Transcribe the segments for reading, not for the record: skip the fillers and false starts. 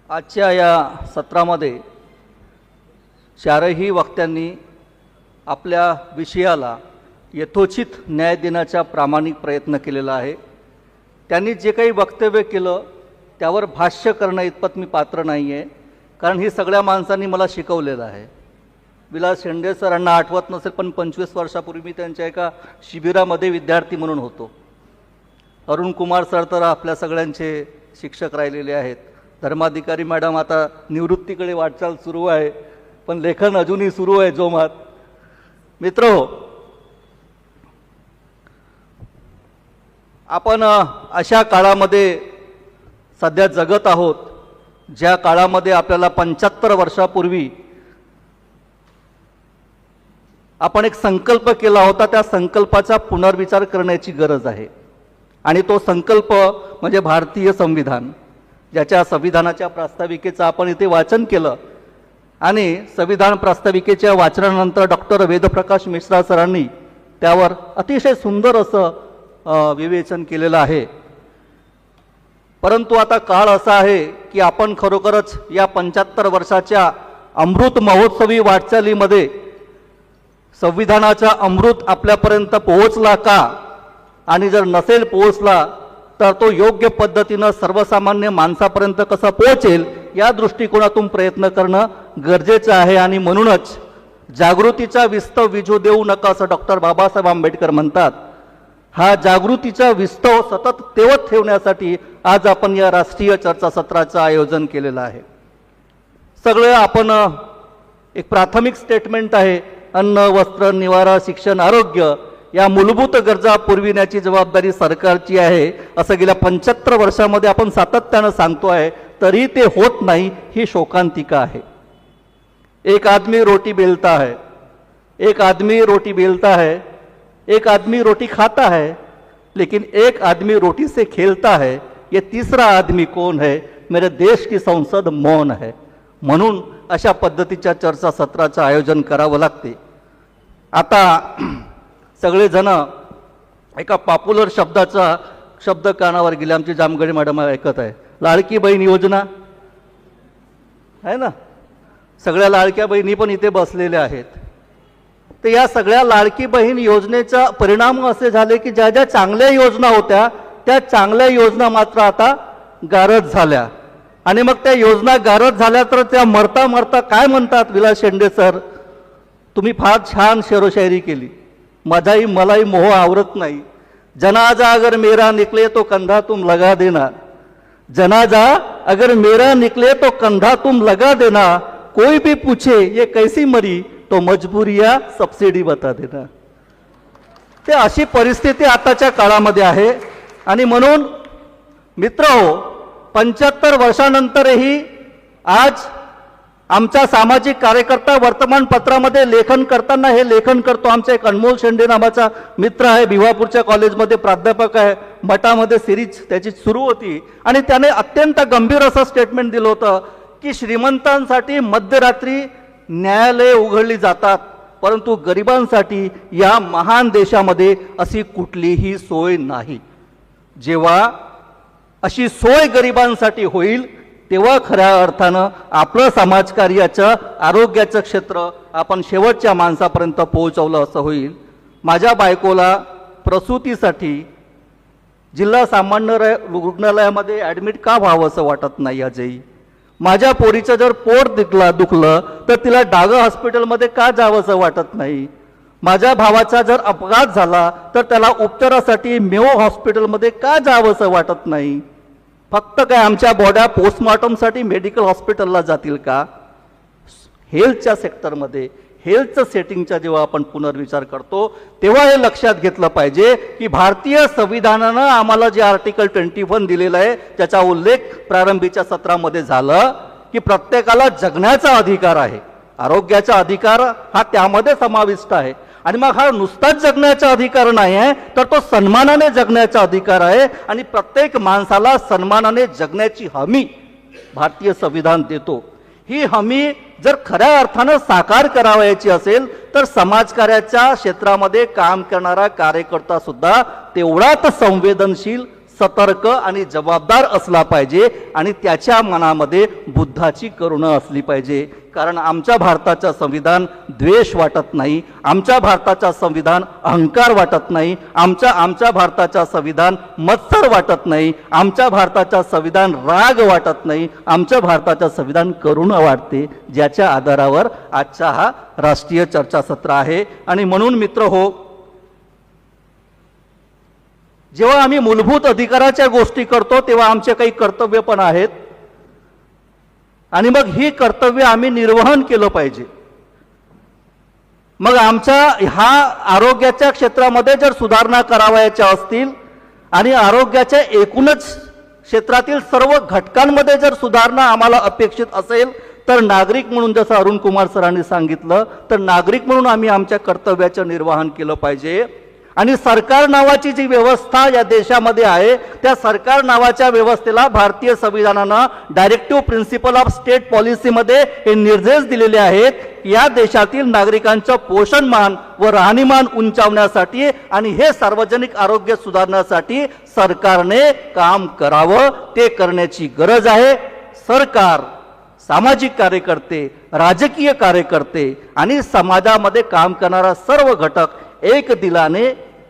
आजच्या या सत्रामध्ये चारही वक्त्यांनी आपल्या विषयाला यथोचित न्याय देण्याचा प्रामाणिक प्रयत्न केलेला आहे। त्यांनी जे काही वक्तव्य केलं त्यावर भाष्य करणं इतपत मी पात्र नाही आहे, कारण ही सगळ्या माणसांनी मला शिकवलेलं आहे। विलास शेंडे सरांना आठवत नसेल, पण 25 वर्षापूर्वी मी त्यांच्या एका शिबिरामध्ये विद्यार्थी म्हणून होतो। अरुण कुमार सर तर आपल्या सगळ्यांचे शिक्षक राहिलेले आहेत। धर्माधिकारी मॅडम आता निवृत्तीकडे वाटचाल सुरू आहे, पण लेखन अजूनही सुरू आहे जोमात। मित्रहो, आपण अशा काळामध्ये सध्या जगत आहोत ज्या काळामध्ये आपल्याला 75 वर्षापूर्वी आपण एक संकल्प केला होता, त्या संकल्पाचा पुनर्विचार करण्याची गरज आहे। आणि तो संकल्प म्हणजे भारतीय संविधान, ज्याच्या संविधानाच्या प्रास्ताविकेचं आपण इथे वाचन केलं। आणि संविधान प्रास्ताविकेच्या वाचनानंतर डॉक्टर वेदप्रकाश मिश्रा सरांनी त्यावर अतिशय सुंदर असं विवेचन केलेलं आहे। परंतु आता काळ असा आहे की आपण खरोखरच या 75 वर्षाच्या अमृत महोत्सवी वाटचालीमध्ये संविधानाचा अमृत आपल्यापर्यंत पोहोचला का, आणि जर नसेल पोहोचला तर तो योग्य पद्धतीनं सर्वसामान्य माणसापर्यंत कसा पोहोचेल या दृष्टिकोनातून प्रयत्न करणं गरजेचं आहे। आणि म्हणूनच जागृतीचा विस्तव विझू देऊ नका असं डॉक्टर बाबासाहेब आंबेडकर म्हणतात। हा जागृतीचा विस्तव सतत तेवत ठेवण्यासाठी आज आपण या राष्ट्रीय चर्चासत्राचं आयोजन केलेलं आहे। सगळं आपण एक प्राथमिक स्टेटमेंट आहे, अन्न वस्त्र निवारा शिक्षण आरोग्य या मूलभूत गरजा पुरविण्याची जबाबदारी सरकारची आहे असं गेल्या 75 वर्षामध्ये आपण सातत्यानं सांगतो आहे, तरी ते होत नाही, ही शोकांतिका आहे। एक आदमी रोटी बेलता है, एक आदमी रोटी बेलता है, एक आदमी रोटी खाता है, लेकिन एक आदमी रोटी से खेलता है, ये तीसरा आदमी कौन है? मेरे देश की संसद मौन है। म्हणून अशा पद्धतीच्या चर्चासत्राचं आयोजन करावं लागते। आता सगळेजण एका पॉप्युलर शब्दाचा शब्द कानावर गेले, आमची जामगडे मॅडम ऐकत आहे, लाडकी बहीण योजना आहे ना। सगळ्या लाडक्या बहिणी पण इथे बसलेल्या आहेत। तर या सगळ्या लाडकी बहीण योजनेचा परिणाम असे झाले की ज्या ज्या चांगल्या योजना होत्या त्या चांगल्या योजना मात्र आता गारद झाल्या। आणि मग त्या योजना गारद झाल्या तर त्या मरता मरता काय म्हणतात विलास शेंडे सर, तुम्ही फार छान शेरोशायरी केली, मजाही मलाही मोह आवरत नाही। जनाजा अगर मेरा निकले तो कंधा तुम लगा देना, जनाजा अगर मेरा निकले तो कंधा तुम लगा देना, कोई भी पूछे ये कैसी मरी तो मजबूरिया सबसिडी बता देना। ते अशी परिस्थिती आताच्या काळामध्ये आहे। आणि म्हणून मित्रहो, 75 वर्षानंतरही आज आमचा सामाजिक कार्यकर्ता वर्तमानपत्रामध्ये लेखन करताना हे लेखन करतो। आमचा एक अनमोल शेंडे नावाचा मित्र आहे, भिवापूरच्या कॉलेजमध्ये प्राध्यापक आहे, मठामध्ये सिरीज त्याची सुरू होती, आणि त्याने अत्यंत गंभीर असं स्टेटमेंट दिलं होतं की श्रीमंतांसाठी मध्यरात्री न्यायालये उघडली जातात, परंतु गरिबांसाठी या महान देशामध्ये अशी कुठलीही सोय नाही। जेव्हा अशी सोय गरिबांसाठी होईल तेव्हा खऱ्या अर्थानं आपलं समाजकार्याचं आरोग्याचं क्षेत्र आपण शेवटच्या माणसापर्यंत पोहोचवलं असं होईल। माझ्या बायकोला प्रसूतीसाठी जिल्हा सामान्य रुग्णालयामध्ये ॲडमिट का व्हावं असं वाटत नाही आजही। माझ्या पोरीचं जर पोट दुखलं तर तिला डागा हॉस्पिटलमध्ये का जावं असं वाटत नाही। माझ्या भावाचा जर अपघात झाला तर त्याला उपचारासाठी मेयो हॉस्पिटलमध्ये का जावं असं वाटत नाही। फक्त काय आमच्या बॉड्या पोस्टमॉर्टमसाठी मेडिकल हॉस्पिटलला जातील का? हेल्थच्या सेक्टरमध्ये हेल्थचं सेटिंगचा जेव्हा आपण पुनर्विचार करतो तेव्हा हे लक्षात घेतलं पाहिजे की भारतीय संविधानानं आम्हाला जे आर्टिकल 21 दिलेलं आहे त्याचा उल्लेख प्रारंभीच्या सत्रामध्ये झालं की प्रत्येकाला जगण्याचा अधिकार आहे, आरोग्याचा अधिकार हा त्यामध्ये समाविष्ट आहे। आणि मग हा नुसताच जगण्याचा अधिकार नाही आहे, तर तो सन्मानाने जगण्याचा अधिकार आहे। आणि प्रत्येक माणसाला सन्मानाने जगण्याची हमी भारतीय संविधान देतो। ही हमी जर खऱ्या अर्थानं साकार करावयाची असेल तर समाजकार्याच्या क्षेत्रामध्ये काम करणारा कार्यकर्ता सुद्धा तेवढाच संवेदनशील सतर्क आणि जबाबदार असला पाहिजे आणि त्याच्या मनामध्ये बुद्धाची करुणा असली पाहिजे. कारण आमच्या भारताचं संविधान द्वेष वाटत नाही, आमच्या भारताचं संविधान अहंकार वाटत नाही, आमच्या भारताचं संविधान मत्सर वाटत नाही, आमच्या भारताचं संविधान राग वाटत नाही, आमच्या भारताचं संविधान करुणा वाटते, ज्याच्या आधारावर आजचा हा राष्ट्रीय चर्चासत्र आहे. आणि म्हणून मित्र हो, जेव्हा आम्ही मूलभूत अधिकाराच्या गोष्टी करतो तेव्हा आमचे काही कर्तव्य पण आहेत आणि मग ही कर्तव्य आम्ही निर्वहन केलं पाहिजे. मग आमच्या ह्या आरोग्याच्या क्षेत्रामध्ये जर सुधारणा करावयाच्या असतील आणि आरोग्याच्या एकूणच क्षेत्रातील सर्व घटकांमध्ये जर सुधारणा आम्हाला अपेक्षित असेल तर नागरिक म्हणून, जसं अरुण कुमार सरांनी सांगितलं, तर नागरिक म्हणून आम्ही आमच्या कर्तव्याचं निर्वहन केलं पाहिजे. आणि सरकार नावाची जी व्यवस्था या देशामध्ये आहे त्या सरकार नावाच्या व्यवस्थेला भारतीय संविधानानं डायरेक्टिव्ह प्रिन्सिपल ऑफ स्टेट पॉलिसीमध्ये हे निर्देश दिलेले आहेत. या देशातील नागरिकांचं पोषणमान व राहणीमान उंचावण्यासाठी आणि हे सार्वजनिक आरोग्य सुधारण्यासाठी सरकारने काम करावं, ते करण्याची गरज आहे. सरकार, सामाजिक कार्यकर्ते, राजकीय कार्यकर्ते आणि समाजामध्ये काम करणारा सर्व घटक एक दिलाने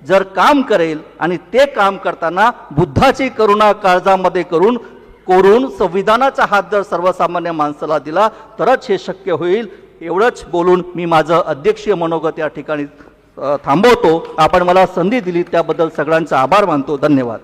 जर काम करेल आणि ते काम करताना बुद्धाची करुणा काळजामध्ये कोरून संविधानाचा हात जर सर्वसामान्य माणसाला दिला तरच हे शक्य होईल. एवढंच बोलून मी माझं अध्यक्षीय मनोगत या ठिकाणी थांबवतो. आपण मला संधी दिली त्याबद्दल सगळ्यांचा आभार मानतो. धन्यवाद.